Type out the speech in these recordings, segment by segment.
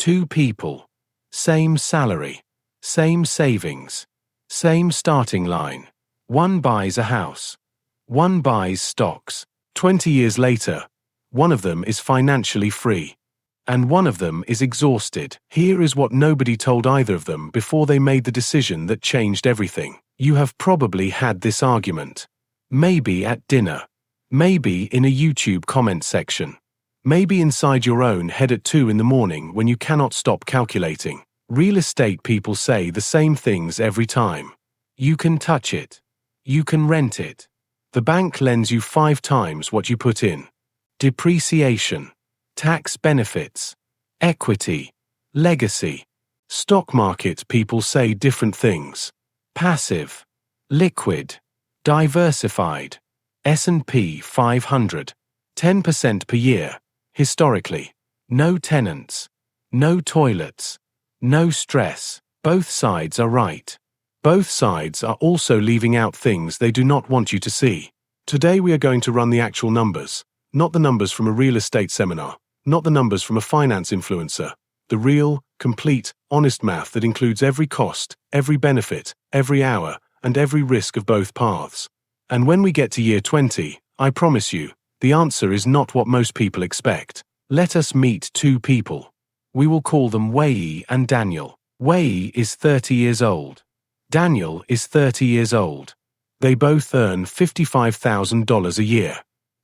2 people. Same salary. Same savings. Same starting line. One buys a house. One buys stocks. 20 years later, one of them is financially free. And one of them is exhausted. Here is what nobody told either of them before they made the decision that changed everything. You have probably had this argument. Maybe at dinner. Maybe in a YouTube comment section. Maybe inside your own head at 2 in the morning when you cannot stop calculating. Real estate people say the same things every time. You can touch it. You can rent it. The bank lends you 5 times what you put in. Depreciation. Tax benefits. Equity. Legacy. Stock market people say different things. Passive. Liquid. Diversified. S&P 500. 10% per year. Historically. No tenants. No toilets. No stress. Both sides are right. Both sides are also leaving out things they do not want you to see. Today we are going to run the actual numbers, not the numbers from a real estate seminar, not the numbers from a finance influencer, the real, complete, honest math that includes every cost, every benefit, every hour, and every risk of both paths. And when we get to year 20, I promise you, the answer is not what most people expect. Let us meet 2 people. We will call them Wei and Daniel. Wei is 30 years old. Daniel is 30 years old. They both earn $55,000 a year.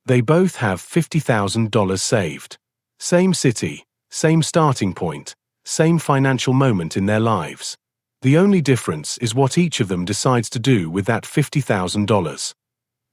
They both have $50,000 saved. Same city, same starting point, same financial moment in their lives. The only difference is what each of them decides to do with that $50,000.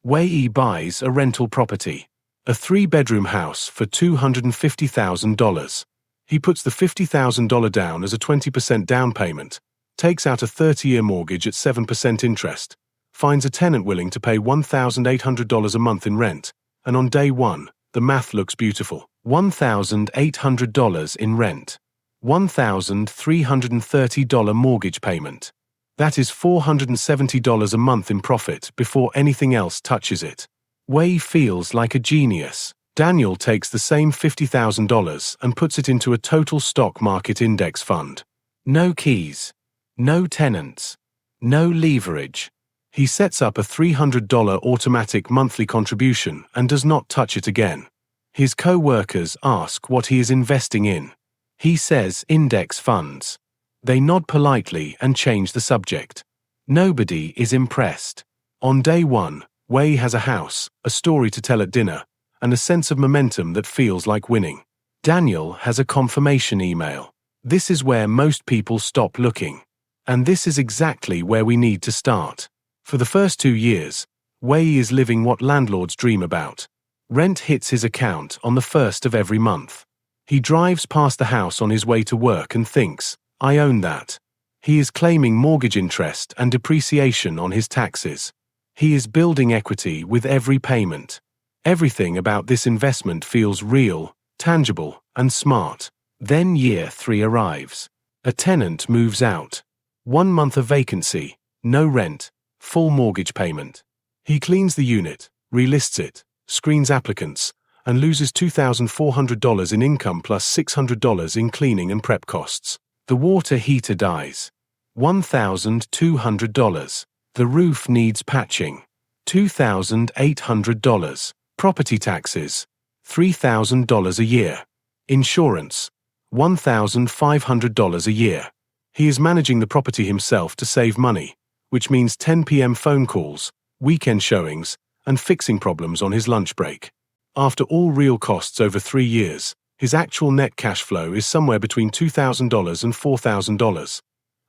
Wei buys a rental property, a 3-bedroom house for $250,000. He puts the $50,000 down as a 20% down payment, takes out a 30-year mortgage at 7% interest, finds a tenant willing to pay $1,800 a month in rent, and on day 1, the math looks beautiful. $1,800 in rent. $1,330 mortgage payment. That is $470 a month in profit before anything else touches it. Wei feels like a genius. Daniel takes the same $50,000 and puts it into a total stock market index fund. No keys. No tenants. No leverage. He sets up a $300 automatic monthly contribution and does not touch it again. His co-workers ask what he is investing in. He says index funds. They nod politely and change the subject. Nobody is impressed. On day 1, Wei has a house, a story to tell at dinner, and a sense of momentum that feels like winning. Daniel has a confirmation email. This is where most people stop looking. And this is exactly where we need to start. For the first 2 years, Wei is living what landlords dream about. Rent hits his account on the 1st of every month. He drives past the house on his way to work and thinks, I own that. He is claiming mortgage interest and depreciation on his taxes. He is building equity with every payment. Everything about this investment feels real, tangible, and smart. Then year 3 arrives. A tenant moves out. 1 month of vacancy, no rent, full mortgage payment. He cleans the unit, relists it, screens applicants, and loses $2,400 in income plus $600 in cleaning and prep costs. The water heater dies. $1,200. The roof needs patching. $2,800. Property taxes. $3,000 a year. Insurance. $1,500 a year. He is managing the property himself to save money, which means 10 p.m. phone calls, weekend showings, and fixing problems on his lunch break. After all real costs over 3 years, his actual net cash flow is somewhere between $2,000 and $4,000,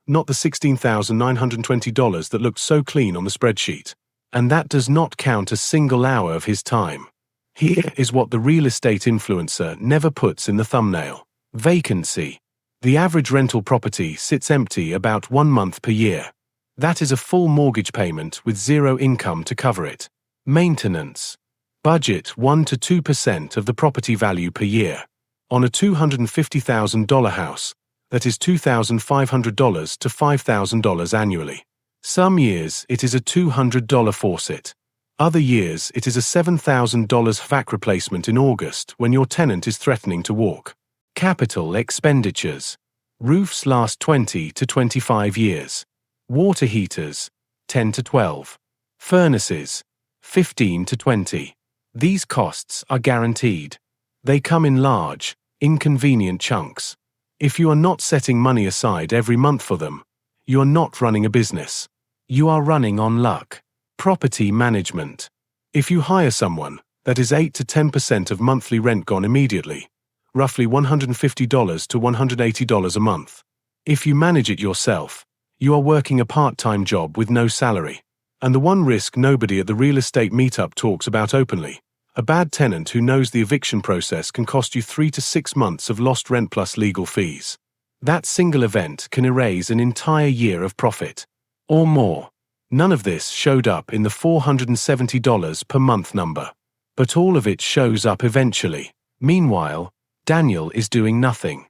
not the $16,920 that looked so clean on the spreadsheet. And that does not count a single hour of his time. Here is what the real estate influencer never puts in the thumbnail. Vacancy. The average rental property sits empty about 1 month per year. That is a full mortgage payment with 0 income to cover it. Maintenance. Budget 1 to 2% of the property value per year. On a $250,000 house, that is $2,500 to $5,000 annually. Some years it is a $200 faucet. Other years it is a $7,000 HVAC replacement in August when your tenant is threatening to walk. Capital expenditures. Roofs last 20 to 25 years. Water heaters, 10 to 12. Furnaces, 15 to 20. These costs are guaranteed. They come in large, inconvenient chunks. If you are not setting money aside every month for them, you are not running a business. You are running on luck. Property management. If you hire someone, that is 8 to 10% of monthly rent gone immediately, roughly $150 to $180 a month. If you manage it yourself, you are working a part-time job with no salary. And the one risk nobody at the real estate meetup talks about openly: a bad tenant who knows the eviction process can cost you 3 to 6 months of lost rent plus legal fees. That single event can erase an entire year of profit. Or more. None of this showed up in the $470 per month number. But all of it shows up eventually. Meanwhile, Daniel is doing nothing.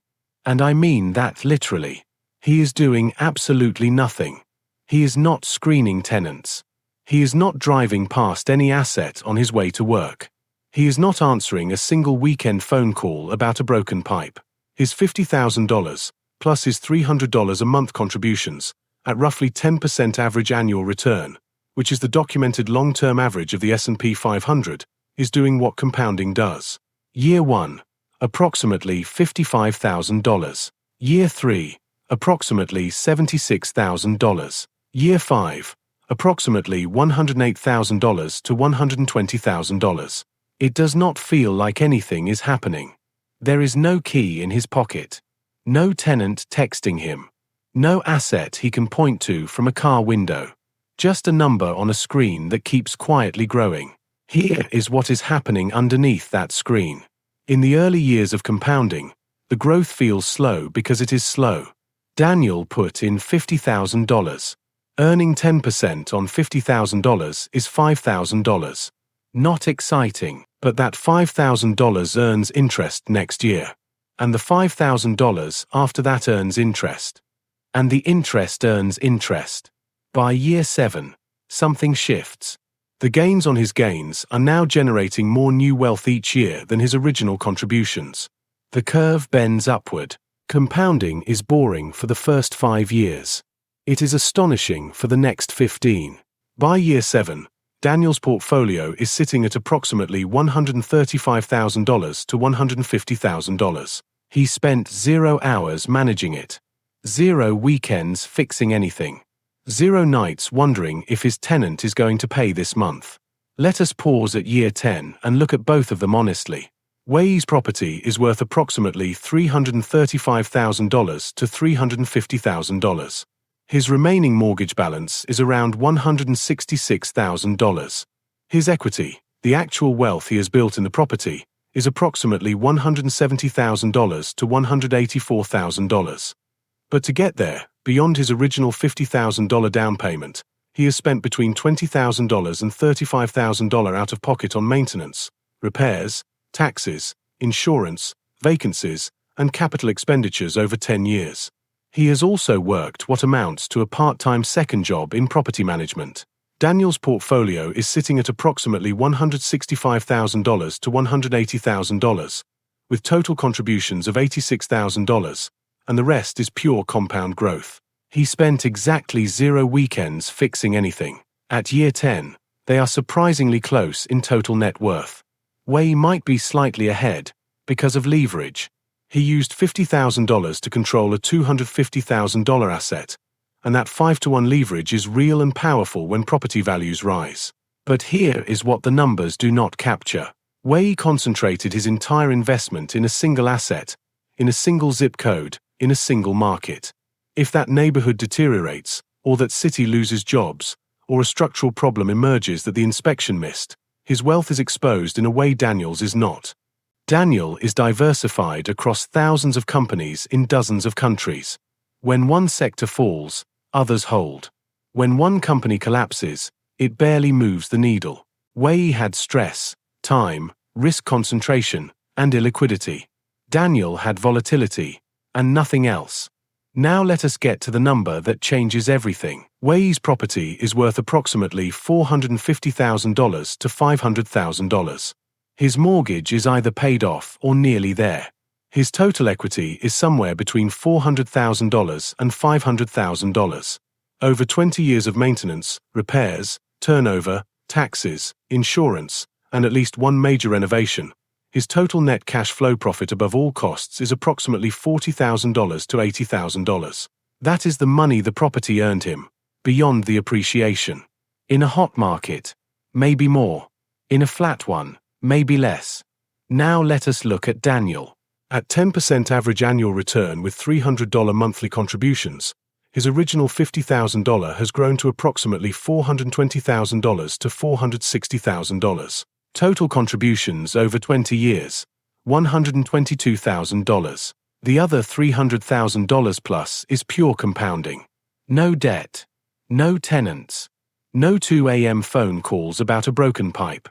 And I mean that literally. He is doing absolutely nothing. He is not screening tenants. He is not driving past any asset on his way to work. He is not answering a single weekend phone call about a broken pipe. His $50,000, plus his $300 a month contributions, at roughly 10% average annual return, which is the documented long-term average of the S&P 500, is doing what compounding does. Year 1, approximately $55,000. Year 3, approximately $76,000. Year 5, approximately $108,000 to $120,000. It does not feel like anything is happening. There is no key in his pocket. No tenant texting him. No asset he can point to from a car window. Just a number on a screen that keeps quietly growing. Here is what is happening underneath that screen. In the early years of compounding, the growth feels slow because it is slow. Daniel put in $50,000. Earning 10% on $50,000 is $5,000. Not exciting, but that $5,000 earns interest next year. And the $5,000 after that earns interest. And the interest earns interest. By year 7, something shifts. The gains on his gains are now generating more new wealth each year than his original contributions. The curve bends upward. Compounding is boring for the first 5 years. It is astonishing for the next 15. By year 7, Daniel's portfolio is sitting at approximately $135,000 to $150,000. He spent 0 hours managing it. 0 weekends fixing anything. 0 nights wondering if his tenant is going to pay this month. Let us pause at year 10 and look at both of them honestly. Wei's property is worth approximately $335,000 to $350,000. His remaining mortgage balance is around $166,000. His equity, the actual wealth he has built in the property, is approximately $170,000 to $184,000. But to get there, beyond his original $50,000 down payment, he has spent between $20,000 and $35,000 out of pocket on maintenance, repairs, taxes, insurance, vacancies, and capital expenditures over 10 years. He has also worked what amounts to a part-time second job in property management. Daniel's portfolio is sitting at approximately $165,000 to $180,000, with total contributions of $86,000, and the rest is pure compound growth. He spent exactly 0 weekends fixing anything. At year 10, they are surprisingly close in total net worth. Wei might be slightly ahead because of leverage. He used $50,000 to control a $250,000 asset, and that 5-to-1 leverage is real and powerful when property values rise. But here is what the numbers do not capture. Wei concentrated his entire investment in a single asset, in a single zip code, in a single market. If that neighborhood deteriorates, or that city loses jobs, or a structural problem emerges that the inspection missed, his wealth is exposed in a way Daniel's is not. Daniel is diversified across thousands of companies in dozens of countries. When one sector falls, others hold. When one company collapses, it barely moves the needle. Wei had stress, time, risk concentration, and illiquidity. Daniel had volatility, and nothing else. Now let us get to the number that changes everything. Wei's property is worth approximately $450,000 to $500,000. His mortgage is either paid off or nearly there. His total equity is somewhere between $400,000 and $500,000. Over 20 years of maintenance, repairs, turnover, taxes, insurance, and at least one major renovation, his total net cash flow profit above all costs is approximately $40,000 to $80,000. That is the money the property earned him, beyond the appreciation. In a hot market, maybe more. In a flat one, maybe less. Now let us look at Daniel. At 10% average annual return with $300 monthly contributions, his original $50,000 has grown to approximately $420,000 to $460,000. Total contributions over 20 years, $122,000. The other $300,000 plus is pure compounding. No debt. No tenants. No 2 a.m. phone calls about a broken pipe.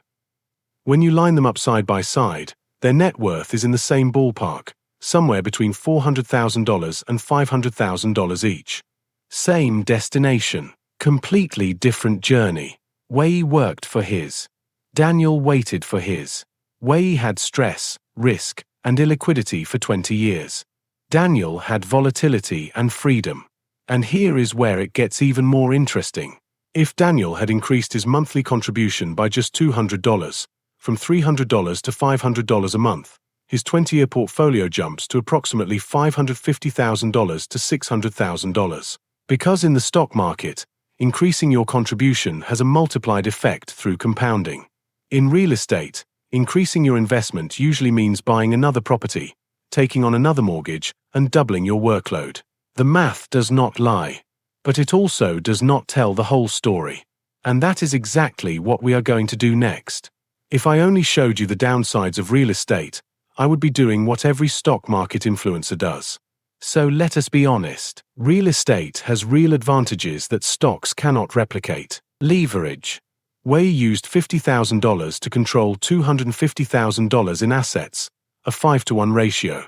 When you line them up side by side, their net worth is in the same ballpark, somewhere between $400,000 and $500,000 each. Same destination, completely different journey. Wei worked for his. Daniel waited for his. Wei had stress, risk, and illiquidity for 20 years. Daniel had volatility and freedom. And here is where it gets even more interesting. If Daniel had increased his monthly contribution by just $200, from $300 to $500 a month, his 20-year portfolio jumps to approximately $550,000 to $600,000. Because in the stock market, increasing your contribution has a multiplied effect through compounding. In real estate, increasing your investment usually means buying another property, taking on another mortgage, and doubling your workload. The math does not lie, but it also does not tell the whole story. And that is exactly what we are going to do next. If I only showed you the downsides of real estate, I would be doing what every stock market influencer does. So let us be honest, real estate has real advantages that stocks cannot replicate. Leverage. Wei used $50,000 to control $250,000 in assets, a 5-to-1 ratio.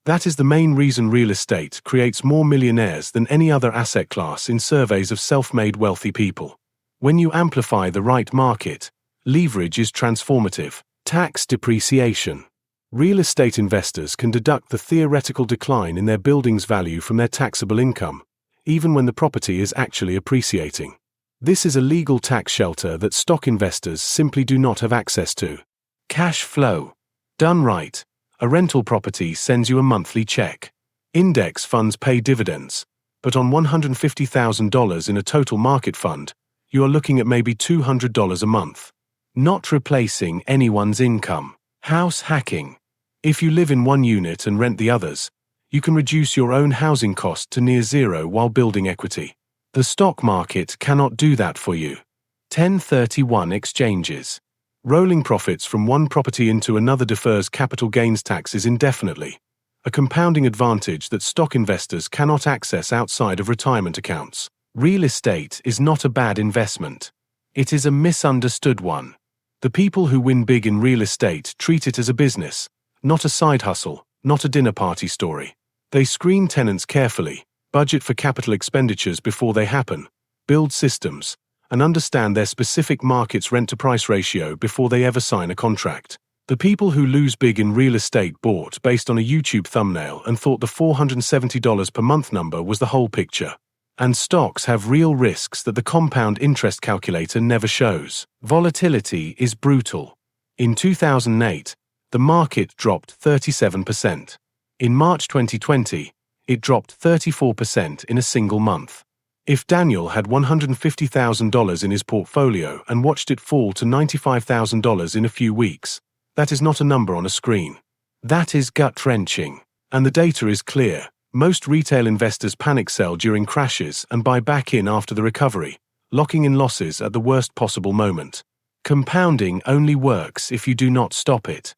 That is the main reason real estate creates more millionaires than any other asset class in surveys of self-made wealthy people. When you amplify the right market, leverage is transformative. Tax depreciation. Real estate investors can deduct the theoretical decline in their building's value from their taxable income, even when the property is actually appreciating. This is a legal tax shelter that stock investors simply do not have access to. Cash flow. Done right, a rental property sends you a monthly check. Index funds pay dividends, but on $150,000 in a total market fund, you are looking at maybe $200 a month. Not replacing anyone's income. House hacking. If you live in one unit and rent the others, you can reduce your own housing cost to near zero while building equity. The stock market cannot do that for you. 1031 exchanges. Rolling profits from one property into another defers capital gains taxes indefinitely, a compounding advantage that stock investors cannot access outside of retirement accounts. Real estate is not a bad investment. It is a misunderstood one. The people who win big in real estate treat it as a business, not a side hustle, not a dinner party story. They screen tenants carefully, budget for capital expenditures before they happen, build systems, and understand their specific market's rent-to-price ratio before they ever sign a contract. The people who lose big in real estate bought based on a YouTube thumbnail and thought the $470 per month number was the whole picture. And stocks have real risks that the compound interest calculator never shows. Volatility is brutal. In 2008, the market dropped 37%. In March 2020, it dropped 34% in a single month. If Daniel had $150,000 in his portfolio and watched it fall to $95,000 in a few weeks, that is not a number on a screen. That is gut-wrenching. And the data is clear. Most retail investors panic sell during crashes and buy back in after the recovery, locking in losses at the worst possible moment. Compounding only works if you do not stop it.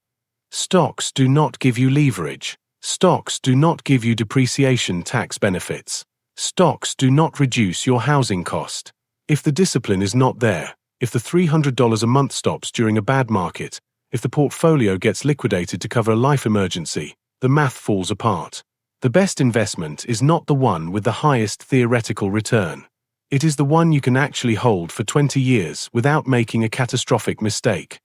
Stocks do not give you leverage. Stocks do not give you depreciation tax benefits. Stocks do not reduce your housing cost. If the discipline is not there, if the $300 a month stops during a bad market, if the portfolio gets liquidated to cover a life emergency, the math falls apart. The best investment is not the one with the highest theoretical return. It is the one you can actually hold for 20 years without making a catastrophic mistake.